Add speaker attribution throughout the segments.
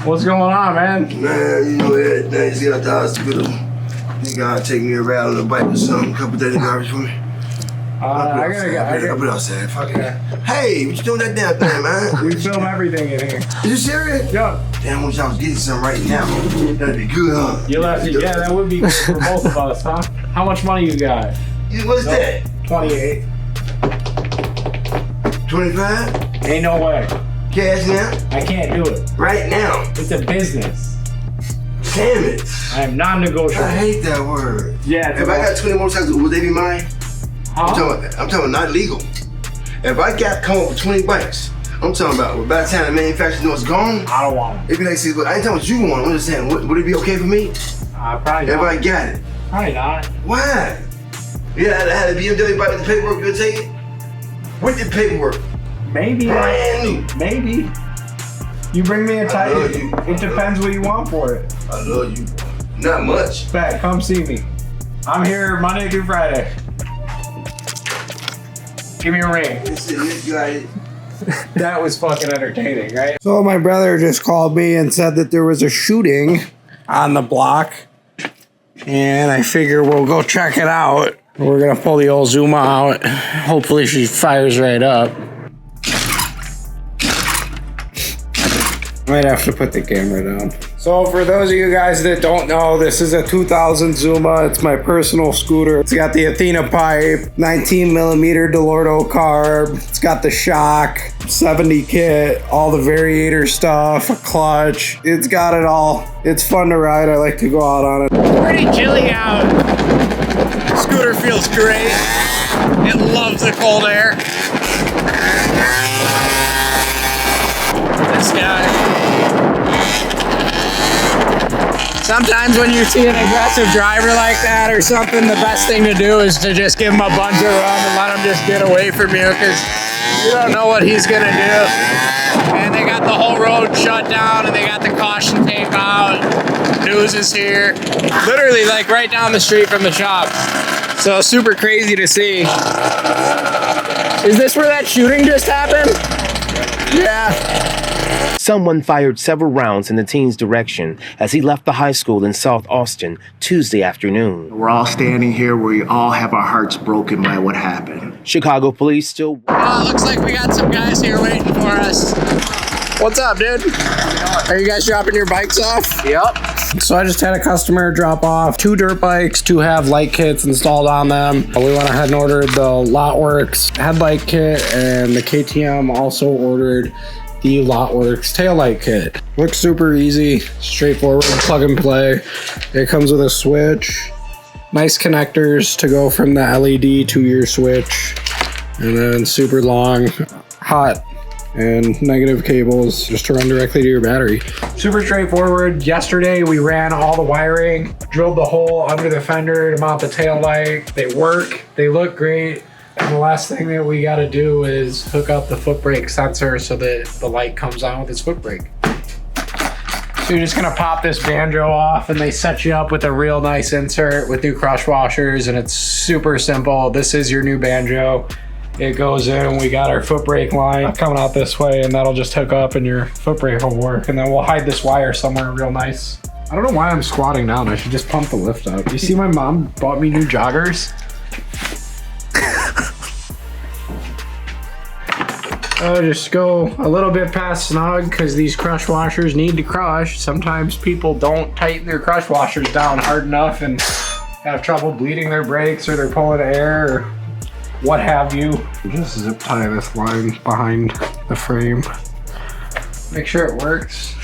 Speaker 1: What's going on, man?
Speaker 2: Man, you know everything. Just got out the hospital. You gotta take me around on the bike or something. Couple days of garbage for me.
Speaker 1: I gotta go.
Speaker 2: I'll put it outside. Fuck it. Hey, what you doing that damn thing, man?
Speaker 1: We film everything in here.
Speaker 2: Is you serious?
Speaker 1: Yeah.
Speaker 2: Damn, I wish I was getting some right now. That'd be good, huh?
Speaker 1: You'll have to, yeah, that would be for both of us, huh? How much money you got?
Speaker 2: What's that?
Speaker 1: 28.
Speaker 2: 25?
Speaker 1: Ain't no way.
Speaker 2: Cash now?
Speaker 1: I can't do it.
Speaker 2: Right now?
Speaker 1: It's a business.
Speaker 2: Damn it.
Speaker 1: I am non-negotiable.
Speaker 2: I hate that word.
Speaker 1: Yeah.
Speaker 2: If I got 20 motorcycles, would they be mine?
Speaker 1: Huh?
Speaker 2: I'm talking not legal. If I got come up with 20 bikes, I'm talking about by the time the manufacturer knows it's gone,
Speaker 1: I don't want
Speaker 2: it'd be like, see, look, I ain't talking what you want. I'm just saying, would it be okay for me?
Speaker 1: probably
Speaker 2: If
Speaker 1: not.
Speaker 2: I got it.
Speaker 1: Probably not.
Speaker 2: Why? Yeah, I had a BMW bike with the paperwork, you'll take it? With the paperwork.
Speaker 1: Maybe.
Speaker 2: Brand new.
Speaker 1: Maybe. You bring me a
Speaker 2: I love
Speaker 1: Titan.
Speaker 2: you.
Speaker 1: It depends what you want for it.
Speaker 2: I love you. Not much.
Speaker 1: Bet, come see me. I'm here Monday through Friday. Give me a ring.
Speaker 2: This is Misguided.
Speaker 1: That was fucking entertaining, right?
Speaker 3: So my brother just called me and said that there was a shooting on the block. And I figure we'll go check it out. We're gonna pull the old Zuma out. Hopefully she fires right up. Might have to put the camera down. So for those of you guys that don't know, this is a 2000 Zuma. It's my personal scooter. It's got the Athena pipe, 19 millimeter Delorto carb. It's got the shock, 70 kit, all the variator stuff, a clutch. It's got it all. It's fun to ride. I like to go out on it.
Speaker 4: Pretty chilly out. Scooter feels great. It loves the cold air. This guy. Sometimes when you see an aggressive driver like that or something, the best thing to do is to just give him a bunch of rum and let him just get away from you, because you don't know what he's gonna do. And they got the whole road shut down and they got the caution tape out. News is here. Literally like right down the street from the shop. So super crazy to see. Is this where that shooting just happened? Yeah.
Speaker 5: Someone fired several rounds in the teen's direction as he left the high school in South Austin Tuesday afternoon.
Speaker 6: We're all standing here. We all have our hearts broken by what happened.
Speaker 5: Chicago police still...
Speaker 4: Looks like we got some guys here waiting for us. What's up, dude? Are you guys dropping your bikes off?
Speaker 1: Yep.
Speaker 3: So I just had a customer drop off 2 dirt bikes to have light kits installed on them. We went ahead and ordered the Lottworx headlight kit, and the KTM also ordered the Lottworx taillight kit. Looks super easy, straightforward, plug and play. It comes with a switch, nice connectors to go from the LED to your switch, and then super long, hot and negative cables just to run directly to your battery.
Speaker 1: Super straightforward. Yesterday we ran all the wiring, drilled the hole under the fender to mount the tail light. They work, they look great. And the last thing that we gotta do is hook up the foot brake sensor so that the light comes on with its foot brake. So you're just gonna pop this banjo off and they set you up with a real nice insert with new crush washers, and it's super simple. This is your new banjo. It goes in, we got our foot brake line coming out this way, and that'll just hook up and your foot brake will work. And then we'll hide this wire somewhere real nice. I don't know why I'm squatting down. I should just pump the lift up. You see my mom bought me new joggers? Just go a little bit past snug because these crush washers need to crush. Sometimes people don't tighten their crush washers down hard enough and have trouble bleeding their brakes, or they're pulling air, or what have you. Just zip tie this line behind the frame. Make sure it works.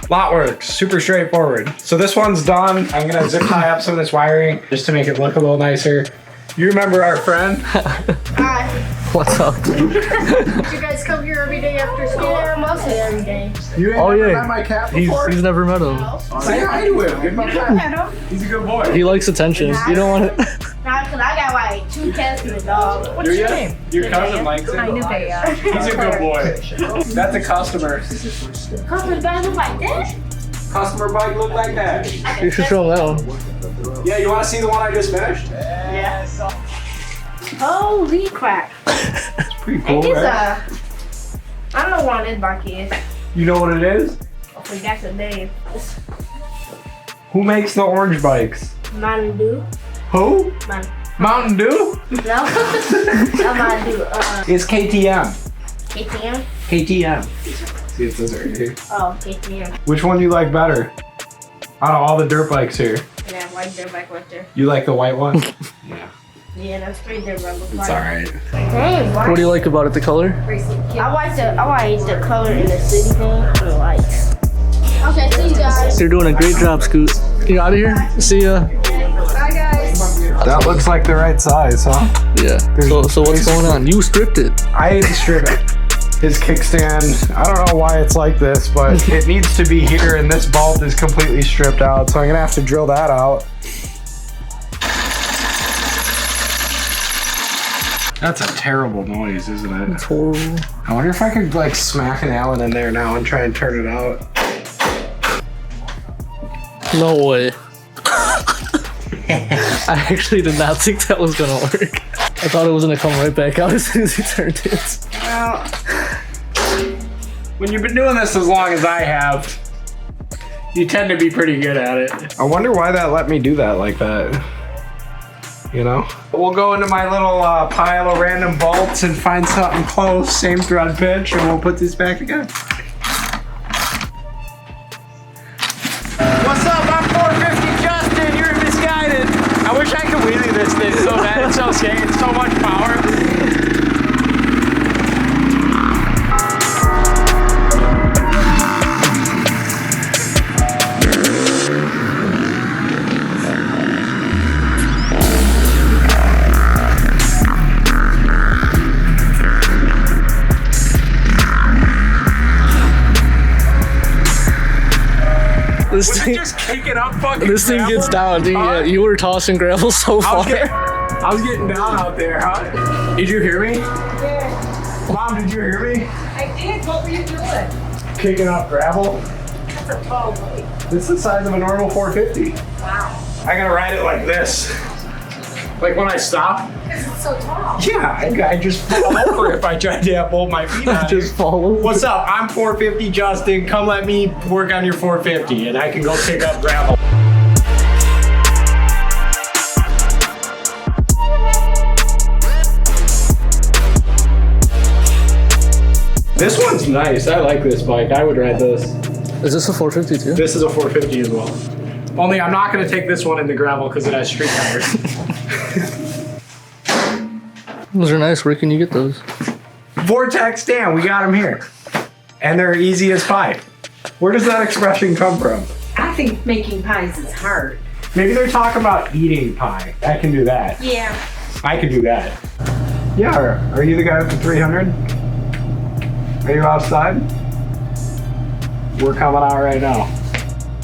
Speaker 1: Lottworx, super straightforward. So this one's done. I'm gonna zip tie up some of this wiring just to make it look a little nicer. You remember our friend?
Speaker 7: Hi.
Speaker 4: What's up?
Speaker 7: Do you guys come here every day after school? Yeah, mostly every day.
Speaker 1: You ain't never met my cat before?
Speaker 4: He's never met him.
Speaker 1: Say hi to him. Give him a pat. He's a good boy.
Speaker 4: He likes attention. You don't want it.
Speaker 7: Nah, because I got like 2 cats and a dog. What's your name?
Speaker 1: Your cousin likes it.
Speaker 7: I knew that.
Speaker 1: He's a good boy. That's a customer.
Speaker 7: Customer's bike look like that?
Speaker 1: Customer bike look like that.
Speaker 4: You should show him that one.
Speaker 1: Yeah, you want to see the one I just finished?
Speaker 7: Yeah. Holy crap.
Speaker 1: It's pretty cool,
Speaker 7: It's
Speaker 1: right?
Speaker 7: I I don't know what this bike is.
Speaker 1: You know what it is?
Speaker 7: I forgot the name.
Speaker 1: Who makes the orange bikes?
Speaker 7: Mountain Dew.
Speaker 1: Who? Mountain Dew?
Speaker 7: No. Not Mountain Dew.
Speaker 1: It's KTM.
Speaker 7: KTM?
Speaker 1: KTM. See, it says it right here.
Speaker 7: Oh, KTM.
Speaker 1: Which one do you like better? Out of all the dirt bikes here.
Speaker 7: Yeah, white dirt bike right there.
Speaker 1: You like the white one? Yeah.
Speaker 7: Yeah, that's pretty dirt bike.
Speaker 1: It's alright.
Speaker 7: Dang,
Speaker 4: What do you like about it? The color?
Speaker 7: I like the color in the city thing and the lights. Okay, see you guys.
Speaker 4: You're doing a great job, Scoot. You out of here? See ya.
Speaker 7: Bye, guys.
Speaker 1: That looks like the right size, huh?
Speaker 4: Yeah. So what's going on? You stripped it.
Speaker 1: I didn't strip it. His kickstand, I don't know why it's like this, but it needs to be here and this bolt is completely stripped out, so I'm gonna have to drill that out. That's a terrible noise, isn't it?
Speaker 4: It's horrible.
Speaker 1: I wonder if I could like smack an Allen in there now and try and turn it out.
Speaker 4: No way. I actually did not think that was gonna work. I thought it was gonna come right back out as soon as he turned it.
Speaker 1: Well, when you've been doing this as long as I have, you tend to be pretty good at it. I wonder why that let me do that like that. You know? We'll go into my little pile of random bolts and find something close, same thread pitch, and we'll put this back together. What's up? I'm 450 Justin. You're Misguided. I wish I could wheelie this thing so bad. It's so scary. It's so much power. Just kicking up fucking
Speaker 4: This thing
Speaker 1: gravel?
Speaker 4: gets down, dude. Yeah, you were tossing gravel so far.
Speaker 1: I was getting down out there, huh? Did you hear me?
Speaker 7: Yeah.
Speaker 1: Mom, did you hear me?
Speaker 7: I did. What were you doing?
Speaker 1: Kicking up gravel.
Speaker 7: That's a tall bike.
Speaker 1: This is the size of a normal 450.
Speaker 7: Wow.
Speaker 1: I gotta ride it like this. Like when I stop.
Speaker 7: Because it's so tall.
Speaker 1: Yeah, I just fall over if I try to hold my feet on it.
Speaker 4: Just follow.
Speaker 1: What's up? I'm 450 Justin. Come let me work on your 450 and I can go pick up gravel. This one's nice. I like this bike. I would ride this.
Speaker 4: Is this a 450 too?
Speaker 1: This is a 450 as well. Only I'm not going to take this one in the gravel because it has street tires.
Speaker 4: Those are nice. Where can you get those?
Speaker 1: Vortex Dan, we got them here. And they're easy as pie. Where does that expression come from?
Speaker 8: I think making pies is hard.
Speaker 1: Maybe they're talking about eating pie. I can do that.
Speaker 8: Yeah.
Speaker 1: I can do that. Yeah, are you the guy with the 300? Are you outside? We're coming out right now.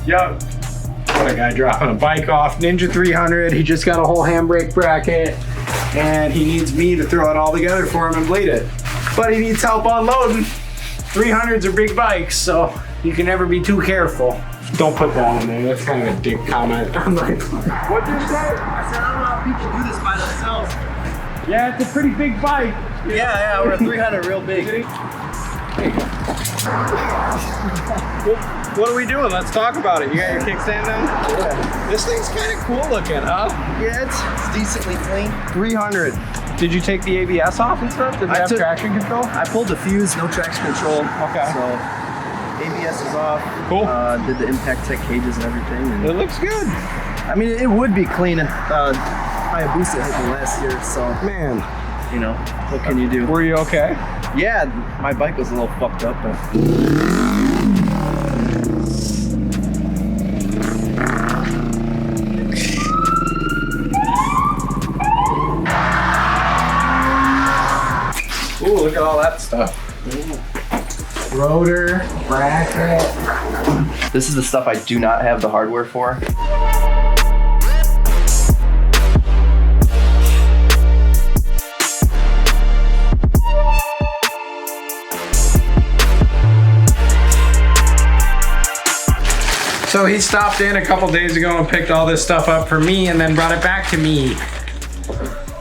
Speaker 1: Yup. What a guy dropping a bike off. Ninja 300. He just got a whole handbrake bracket. And he needs me to throw it all together for him and bleed it. But he needs help unloading. 300s are big bikes, so you can never be too careful. Don't put that in there. That's kind of a dick comment. I'm like, what'd you say?
Speaker 6: I said, I don't know how people do this by themselves.
Speaker 1: Yeah, it's a pretty big bike.
Speaker 6: Yeah, we're a 300 real big.
Speaker 1: What are we doing? Let's talk about it. You got your kickstand down? Yeah. This thing's kind of cool looking, huh?
Speaker 6: Yeah, it's decently clean.
Speaker 1: 300. Did you take the ABS off and stuff? Did it have traction control?
Speaker 6: I pulled the fuse, no traction control.
Speaker 1: Okay.
Speaker 6: So ABS is off.
Speaker 1: Cool.
Speaker 6: Did the impact tech cages and everything. And
Speaker 1: It looks good.
Speaker 6: I mean, it would be clean. Hayabusa hit me last year, so
Speaker 1: Man,
Speaker 6: you know, what can you do?
Speaker 1: were you okay?
Speaker 6: Yeah, my bike was a little fucked up, but.
Speaker 1: Ooh, look at all that stuff. Rotor, bracket.
Speaker 6: This is the stuff I do not have the hardware for.
Speaker 1: So he stopped in a couple days ago and picked all this stuff up for me and then brought it back to me.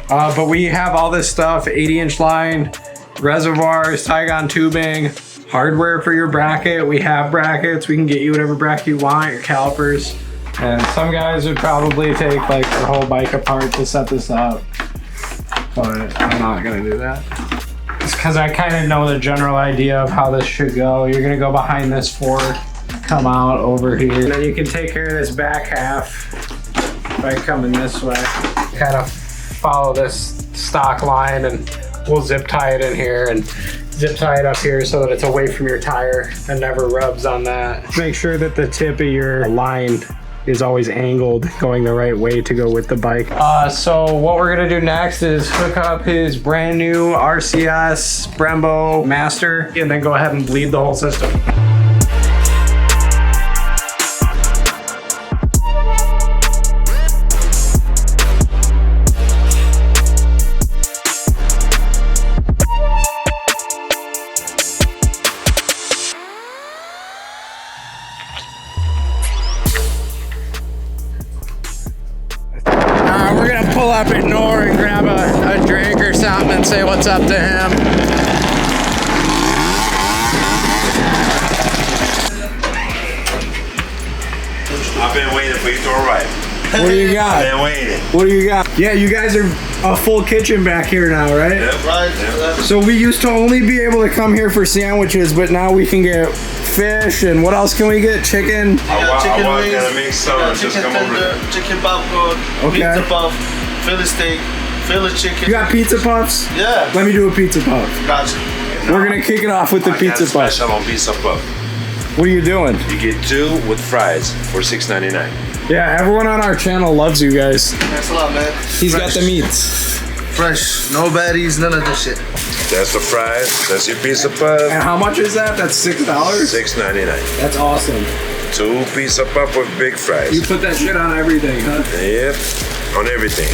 Speaker 1: But we have all this stuff, 80-inch line. reservoirs, Tygon tubing, hardware for your bracket. We have brackets. We can get you whatever bracket you want, your calipers. And some guys would probably take like their whole bike apart to set this up. But I'm not gonna do that. It's because I kind of know the general idea of how this should go. You're gonna go behind this fork, come out over here. And then you can take care of this back half by coming this way. Kind of follow this stock line and we'll zip tie it in here and zip tie it up here so that it's away from your tire and never rubs on that. Make sure that the tip of your line is always angled, going the right way to go with the bike. So what we're gonna do next is hook up his brand new RCS Brembo Master and then go ahead and bleed the whole system.
Speaker 4: We're gonna pull up at Nor and grab a drink or something and say what's up to him.
Speaker 9: I've been waiting for you to arrive.
Speaker 1: What do you got?
Speaker 9: I've been waiting.
Speaker 1: What do you got? Yeah, you guys are a full kitchen back here now, right?
Speaker 9: Yep. Right. Yep.
Speaker 1: So we used to only be able to come here for sandwiches, but now we can get fish and what else can we get? Chicken?
Speaker 9: Chicken wings. Gonna make some.
Speaker 10: Chicken tender, chicken popcorn, pizza puff, Philly steak, Philly chicken.
Speaker 1: You got pizza puffs?
Speaker 10: Yeah.
Speaker 1: Let me do a pizza puff.
Speaker 10: Gotcha.
Speaker 1: We're gonna kick it off with the pizza puff.
Speaker 9: Special on pizza puff.
Speaker 1: What are you doing?
Speaker 9: You get 2 with fries for $6.99.
Speaker 1: Yeah, everyone on our channel loves you guys.
Speaker 10: Thanks a lot, man.
Speaker 1: He's got the meats.
Speaker 10: Fresh, no baddies, none of this shit.
Speaker 9: That's the fries. That's your pizza puff.
Speaker 1: And how much is that? That's $6?
Speaker 9: $6.99.
Speaker 1: That's awesome.
Speaker 9: 2 pizza puff with big fries.
Speaker 1: You put that shit on everything, huh?
Speaker 9: Yep. On everything.